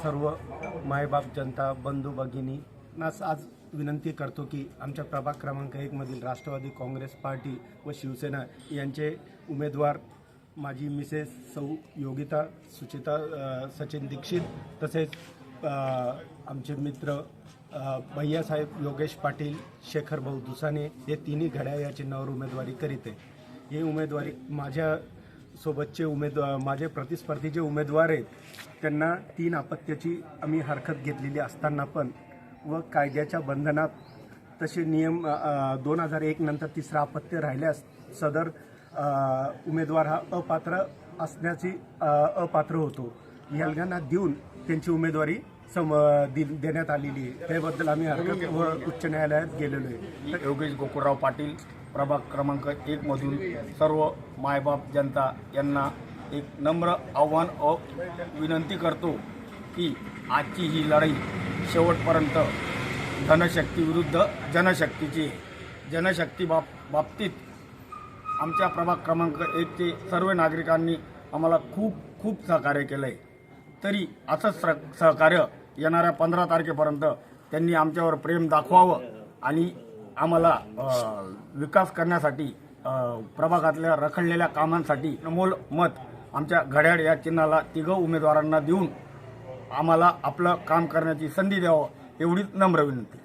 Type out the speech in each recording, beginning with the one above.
सर्व मायबाप जनता बंधू भगिनींनाच आज विनंती करतो की आमच्या प्रभाग क्रमांक 1 मधील राष्ट्रवादी काँग्रेस पार्टी व शिवसेना यांचे उमेदवार माझी मिसेस सौ योगिता सुचिता सचिन दीक्षित तसेच आमचे मित्र भैयासाहेब योगेश पाटील शेखर भाऊ दुसाने हे तिन्ही घड्याळ या चिन्हावर उमेदवारी करीत आहे। हे उमेदवारी माझ्या सोबतचे माझे प्रतिस्पर्धी जे उमेदवार आहेत त्यांना 3 अपत्याची आम्ही हरकत घेतलेली असताना पण व कायद्याच्या बंधनात तसे नियम 2001 नंतर 3रं अपत्य राहिल्यास सदर उमेदवार हा अपात्र असण्याची अपात्र होतो। यांना देऊन त्यांची उमेदवारी देण्यात आलेली आहे। त्याबद्दल आम्ही हरकत व उच्च न्यायालयात गेलेलो आहे। योगेश गोकुळराव पाटील प्रभाग क्रमांक 1 मधून सर्व मायबाप जनता यांना एक नम्र आव्हान व विनंती करतो की आजची ही लढाई शेवटपर्यंत धनशक्ती विरुद्ध जनशक्तीची जनशक्ती बाबतीत आमच्या प्रभाग क्रमांक 1 चे सर्व नागरिकांनी आम्हाला खूप सहकार्य केलं आहे। तरी असंच सहकार्य येणाऱ्या 15 तारखेपर्यंत त्यांनी आमच्यावर प्रेम दाखवावं आणि आम्हाला विकास करण्यासाठी प्रभागातल्या रखडलेल्या कामांसाठी अमोल मत आमच्या घड्याळ या चिन्हाला 3 उमेदवारांना देऊन आम्हाला आपलं काम करण्याची संधी द्यावं एवढीच नम्र विनंती।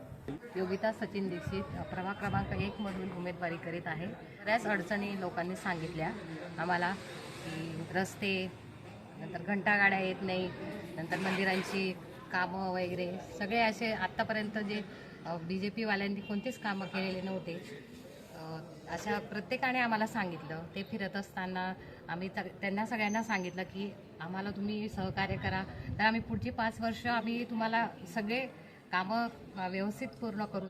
योगिता सचिन दीक्षित प्रभाग क्रमांक 1 मधून उमेदवारी करीत आहे। बऱ्याच अडचणी लोकांनी सांगितल्या आम्हाला की रस्ते नंतर घंटागाड्या येत नाही, नंतर मंदिरांची कामं वगैरे सगळे असे आत्तापर्यंत जे BJP वाल्यांनी कोणतेच कामं केलेले नव्हते अशा प्रत्येकाने आम्हाला सांगितलं। ते फिरत असताना आम्ही त्यांना सगळ्यांना सांगितलं की आम्हाला तुम्ही सहकार्य करा, तर आम्ही पुढची 5 वर्ष आम्ही तुम्हाला सगळे कामं व्यवस्थित पूर्ण करू।